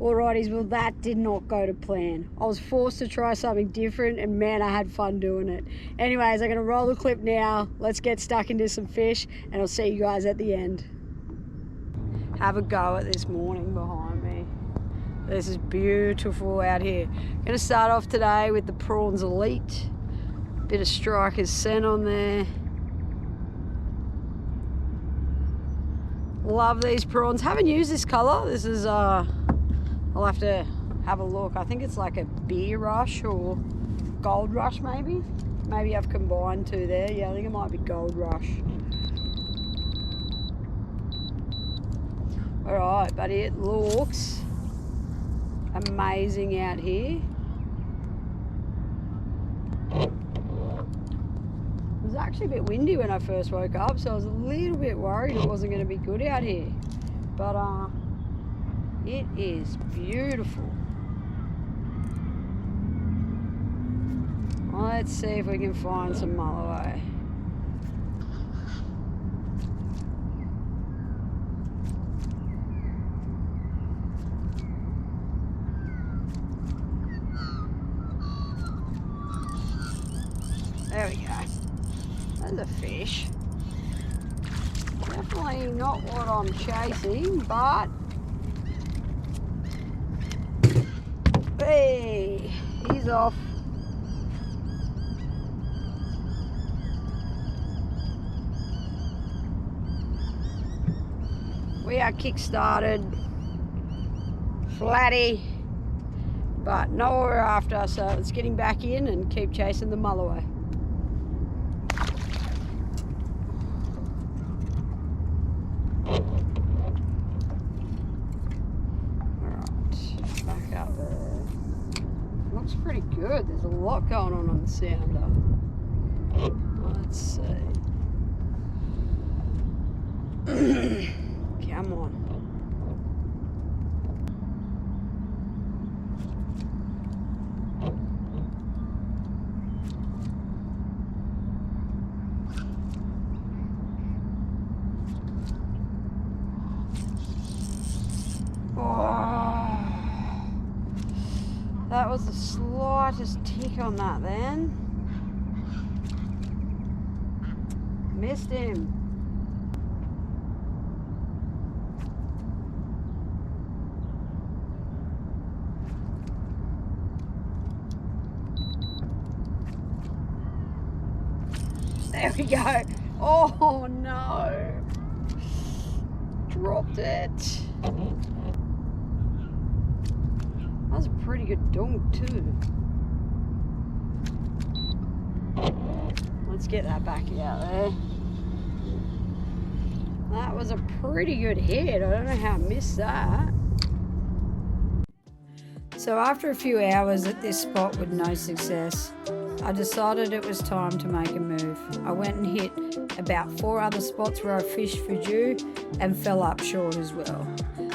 Alrighties, well that did not go to plan. I was forced to try something different and man, I had fun doing it. Anyways, I'm gonna roll the clip now. Let's get stuck into some fish and I'll see you guys at the end. Have a go at this morning behind me. This is beautiful out here. I'm gonna start off today with the Prawns Elite. Bit of Striker's scent on there. Love these prawns. Haven't used this colour. This is I'll have to have a look. I think it's like a beer rush or gold rush maybe. Maybe I've combined two there. Yeah, I think it might be gold rush. Alright, buddy, it looks amazing out here. It was actually a bit windy when I first woke up, so I was a little bit worried it wasn't going to be good out here. But it is beautiful. Let's see if we can find some mulloway. There we go. There's a fish. Definitely not what I'm chasing, but hey, he's off. We are kick-started, flatty, but not what we're after, so let's get him back in and keep chasing the mulloway. Alright, back up there. Looks pretty good. There's a lot going on the sounder. Let's see. Come on. Oh, that was the slightest tick on that then. Missed him. There we go. Oh no. Dropped it. That was a pretty good dunk too. Let's get that back out there. That was a pretty good hit. I don't know how I missed that. So after a few hours at this spot with no success, I decided it was time to make a move. I went and hit about 4 other spots where I fished for dew and fell up short as well.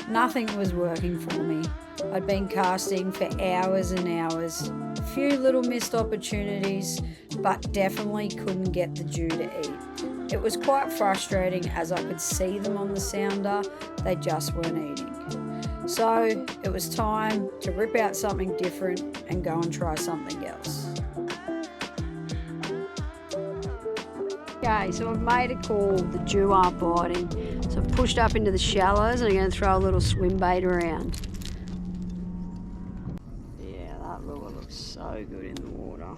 Nothing was working for me. I'd been casting for hours and hours. A few little missed opportunities, but definitely couldn't get the dew to eat. It was quite frustrating as I could see them on the sounder, they just weren't eating. So it was time to rip out something different and go and try something else. Okay, so I've made a call, the dew aren't biting. So I've pushed up into the shallows and I'm going to throw a little swim bait around. Yeah, that lure looks so good in the water.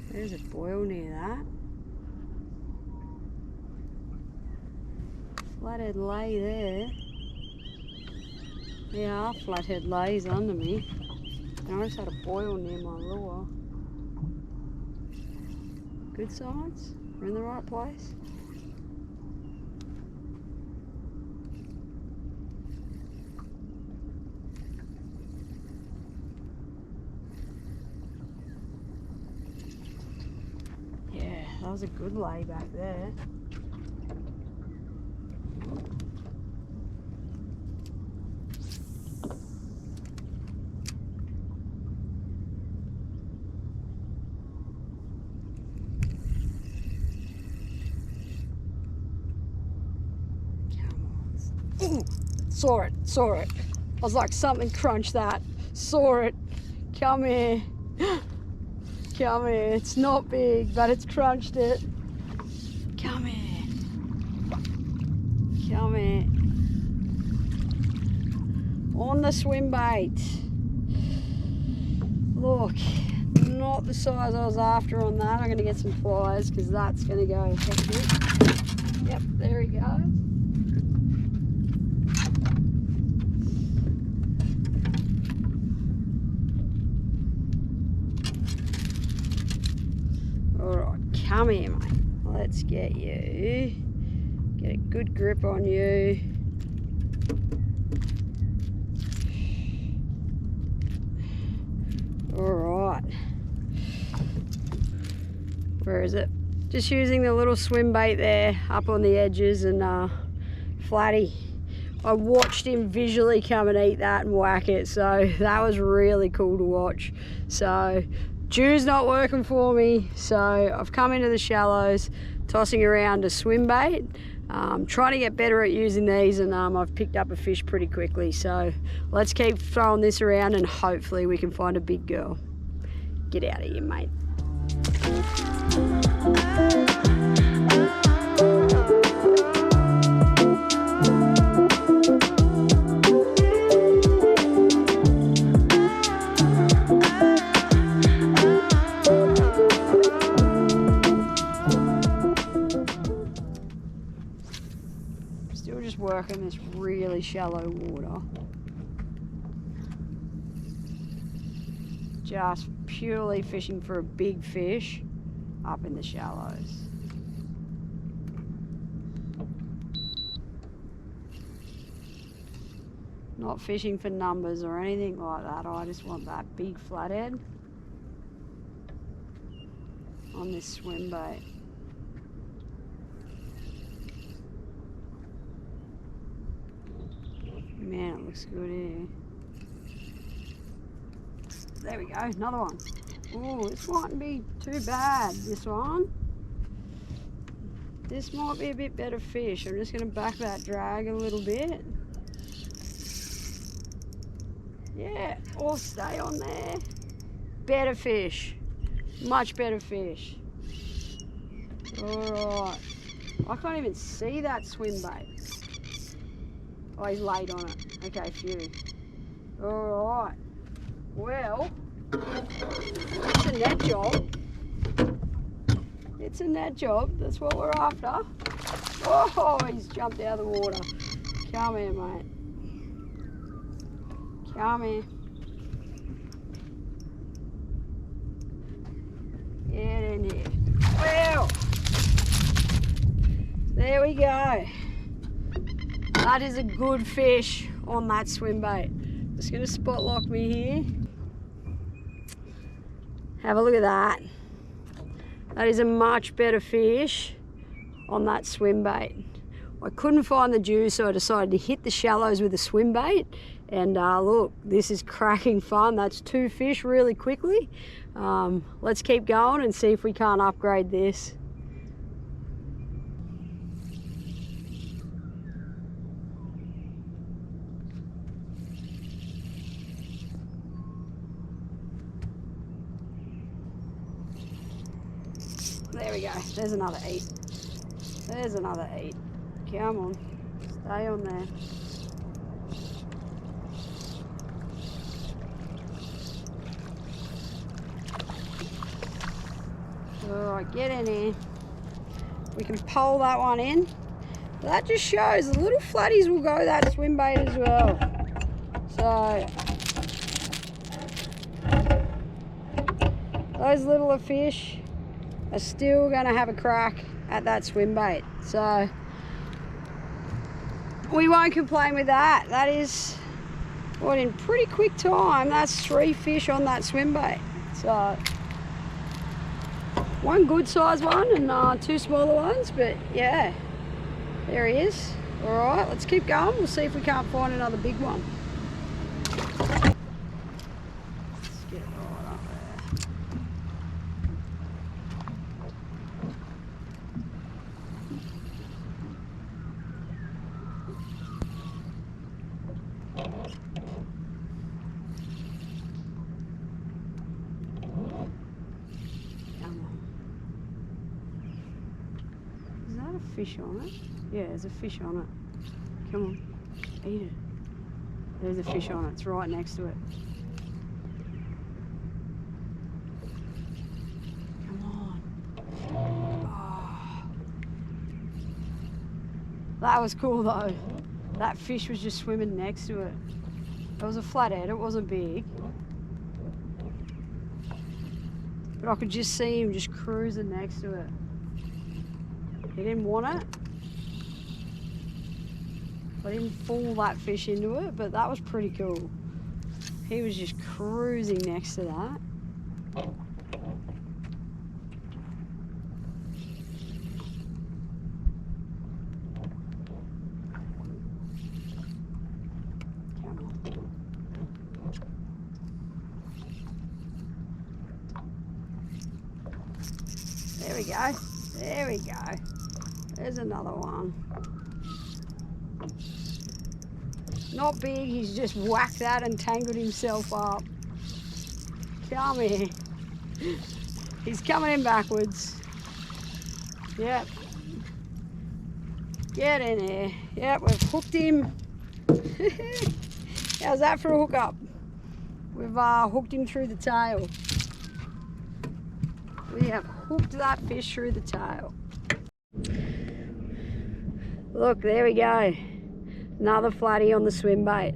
There's a boil near that. Flathead lay there. There are flathead lays under me. And I just had a boil near my lure. Good signs. We're in the right place. was a good lay back there. Ooh, saw it. I was like, something crunched that. Saw it. Come here. Come here. It's not big, but it's crunched it. Come here. Come here. On the swim bait. Look, not the size I was after on that. I'm going to get some pliers because that's going to go hectic. Yep, there he goes. Come here, mate. Let's get you. Get a good grip on you. Alright. Where is it? Just using the little swim bait there up on the edges, and Flatty. I watched him visually come and eat that and whack it, so that was really cool to watch. So Jew's not working for me, so I've come into the shallows, tossing around a swim bait, trying to get better at using these, and I've picked up a fish pretty quickly. So let's keep throwing this around and hopefully we can find a big girl. Get out of here, mate. Still just working this really shallow water. Just purely fishing for a big fish up in the shallows. Not fishing for numbers or anything like that. I just want that big flathead on this swim bait. Man, it looks good here. There we go, another one. Oh, this mightn't be too bad, this one. This might be a bit better fish. I'm just going to back that drag a little bit. Yeah, or stay on there. Better fish. Much better fish. Alright. I can't even see that swim bait. Oh, he's laid on it. Okay, phew. Alright. Well, it's a net job. It's a net job. That's what we're after. Oh, he's jumped out of the water. Come here, mate. Come here. Get in here. Well, there we go. That is a good fish on that swim bait. Just going to spot lock me here. Have a look at that. That is a much better fish on that swim bait. I couldn't find the Jew, so I decided to hit the shallows with a swim bait. And look, this is cracking fun. That's 2 fish really quickly. Let's keep going and see if we can't upgrade this. There we go. There's another eat. There's another eat. Come on. Stay on there. Alright, get in here. We can pole that one in. That just shows the little flatties will go that swim bait as well. So those littler fish are still going to have a crack at that swim bait. So we won't complain with that. That is, what, in pretty quick time, that's 3 fish on that swim bait. So One good size one and two smaller ones, but yeah, there he is. All right, let's keep going. We'll see if we can't find another big one. Let's get it right up there. Is that a fish on it? Yeah, there's a fish on it. Come on, eat it. There's a fish on it, it's right next to it. Come on. Oh. That was cool though. That fish was just swimming next to it. It was a flathead, it wasn't big. But I could just see him just cruising next to it. He didn't want it. I didn't fool that fish into it, but that was pretty cool. He was just cruising next to that. Come on. There we go. There we go. There's another one. Not big, he's just whacked that and tangled himself up. Come here. He's coming in backwards. Yep. Get in here. Yep, we've hooked him. How's that for a hookup? We've hooked him through the tail. We have hooked that fish through the tail. Look, there we go. Another flatty on the swim bait.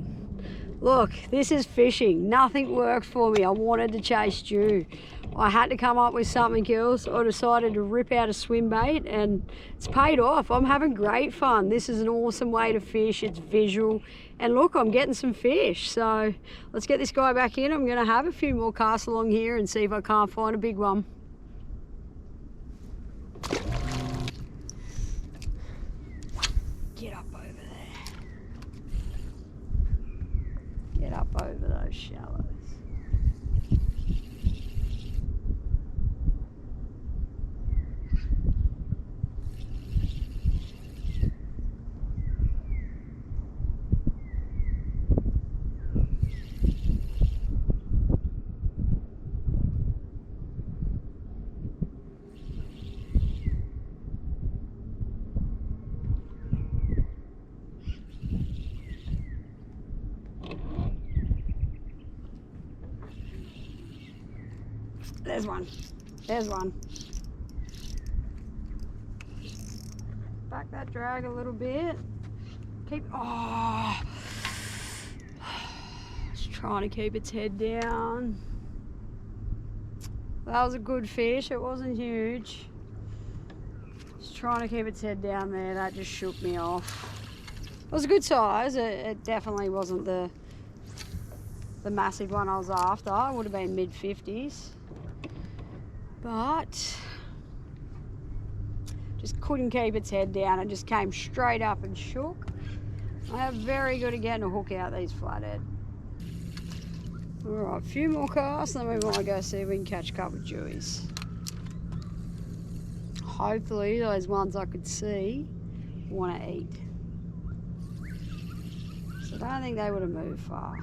Look, this is fishing. Nothing worked for me. I wanted to chase Jew. I had to come up with something else. I decided to rip out a swim bait and it's paid off. I'm having great fun. This is an awesome way to fish. It's visual. And look, I'm getting some fish. So let's get this guy back in. I'm gonna have a few more casts along here and see if I can't find a big one. Get up over there. Get up over those shallows. There's one. There's one. Back that drag a little bit. Keep. Oh. Just trying to keep its head down. That was a good fish. It wasn't huge. Just trying to keep its head down there. That just shook me off. It was a good size. It definitely wasn't the massive one I was after. It would have been mid-50s. But just couldn't keep its head down. It just came straight up and shook. I am very good at getting a hook out these flathead. All right, a few more casts, then we might go see if we can catch a couple of jewies. Hopefully those ones I could see want to eat. So I don't think they would have moved far.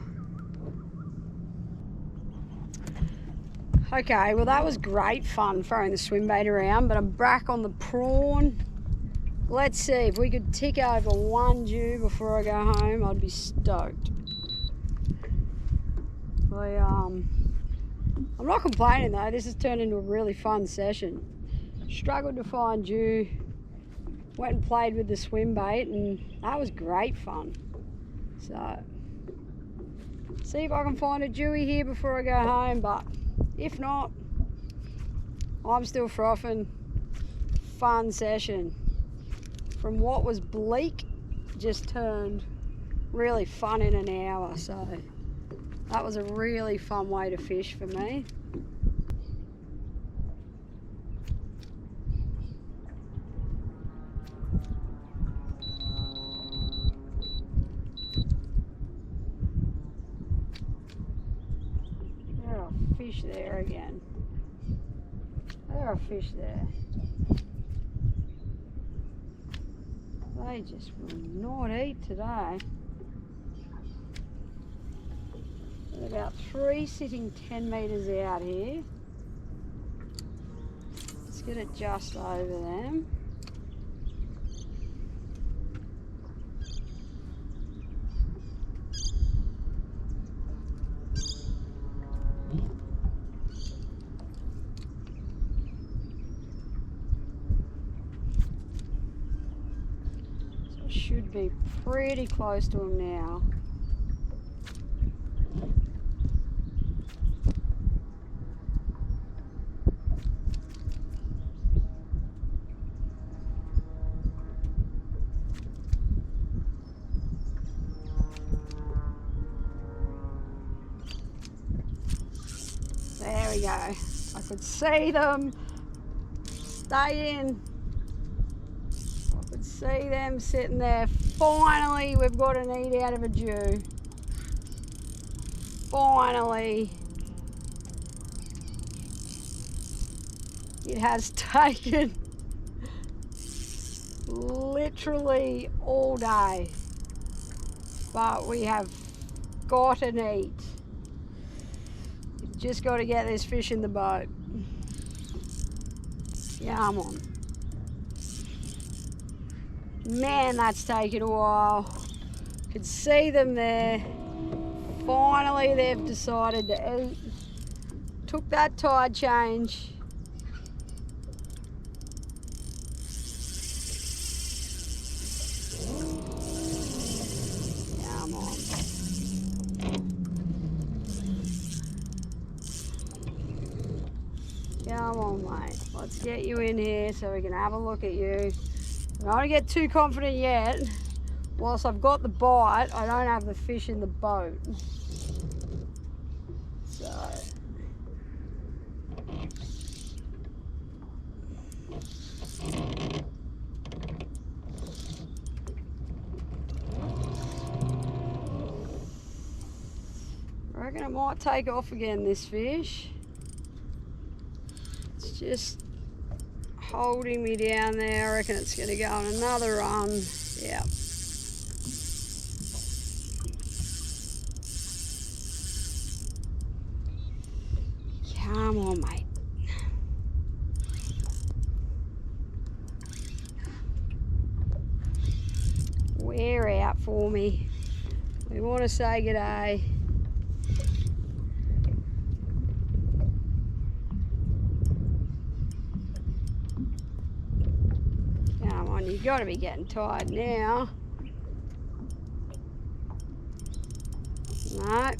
Okay, well that was great fun throwing the swim bait around, but I'm back on the prawn. Let's see, if we could tick over one Jew before I go home, I'd be stoked. I'm not complaining though, this has turned into a really fun session. Struggled to find Jew, went and played with the swim bait and that was great fun. So, see if I can find a Jewy here before I go home, but if not, I'm still frothing. Fun session. From what was bleak, just turned really fun in an hour. So that was a really fun way to fish for me. fish there again. There are fish there. They just will not eat today. There's about 3 sitting 10 metres out here. Let's get it just over them. Should be pretty close to him now. There we go. I could see them. Stay in. See them sitting there. Finally, we've got an eat out of a Jew. Finally. It has taken literally all day, but we have got an eat. You've just got to get this fish in the boat. Come on. Man, that's taken a while. Could see them there. Finally, they've decided to eat. Took that tide change. Come on. Come on, mate. Let's get you in here so we can have a look at you. I don't want to get too confident yet. Whilst I've got the bite, I don't have the fish in the boat. So. I reckon it might take off again, this fish. It's just holding me down there. I reckon it's going to go on another run. Yeah. Come on, mate. Wear out for me. We want to say g'day. You've got to be getting tired now. No.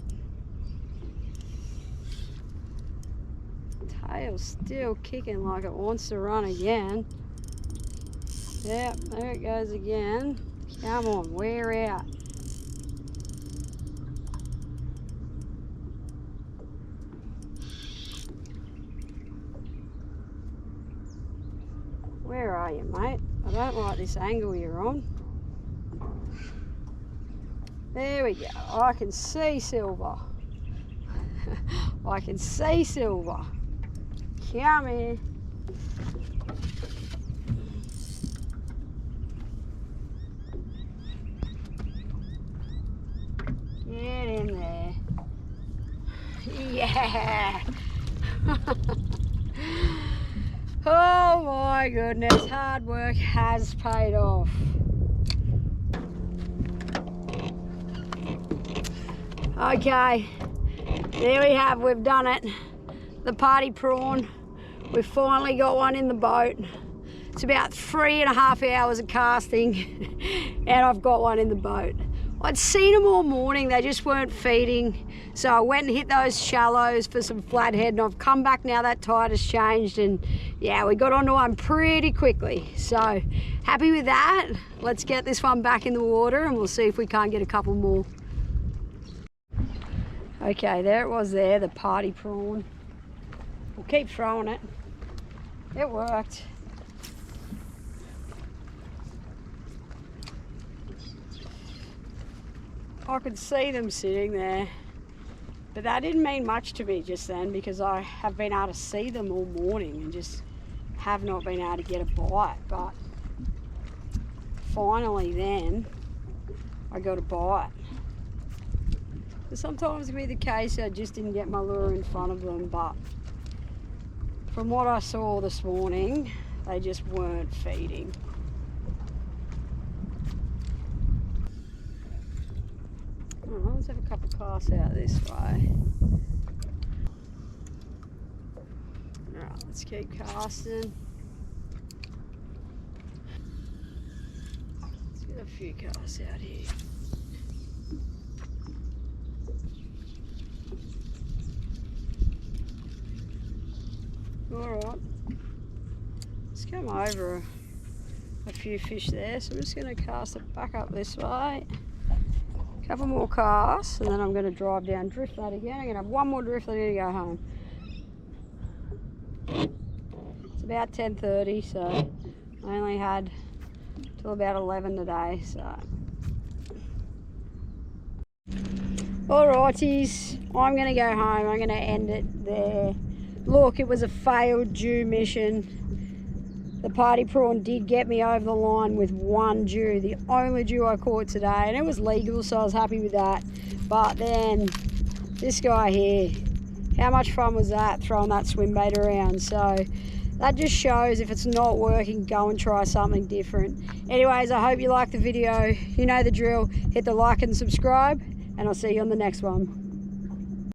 Tail's still kicking like it wants to run again. Yep, there it goes again. Come on, wear out. Where are you, mate? I don't like this angle you're on. There we go. I can see silver. I can see silver. Come here. Get in there. Yeah. Oh my goodness, hard work has paid off. Okay, there we have, we've done it. The party prawn. We've finally got one in the boat. It's about 3.5 hours of casting and I've got one in the boat. I'd seen them all morning, they just weren't feeding. So I went and hit those shallows for some flathead and I've come back now that tide has changed and yeah, we got onto one pretty quickly. So happy with that. Let's get this one back in the water and we'll see if we can't get a couple more. Okay, there it was there, the party prawn. We'll keep throwing it. It worked. I could see them sitting there, But that didn't mean much to me just then, because I have been able to see them all morning and just have not been able to get a bite. But finally then I got a bite. Sometimes it can be the case I just didn't get my lure in front of them, but from what I saw this morning, they just weren't feeding. Oh, let's have a couple of casts out this way. Alright, let's keep casting. Let's get a few casts out here. Alright, let's come over a few fish there, so I'm just going to cast it back up this way. A couple more casts, and then I'm going to drive down, drift that again. I'm going to have one more drift, I'm going to go home. It's about 10:30, so I only had till about 11 today, so. Alrighties, I'm going to go home, I'm going to end it there. Look, it was a failed Jew mission. The party prawn did get me over the line with one Jew, the only Jew I caught today, and it was legal, so I was happy with that. But then this guy here, how much fun was that, throwing that swim bait around? So that just shows if it's not working, go and try something different. Anyways, I hope you liked the video. You know the drill. Hit the like and subscribe, and I'll see you on the next one.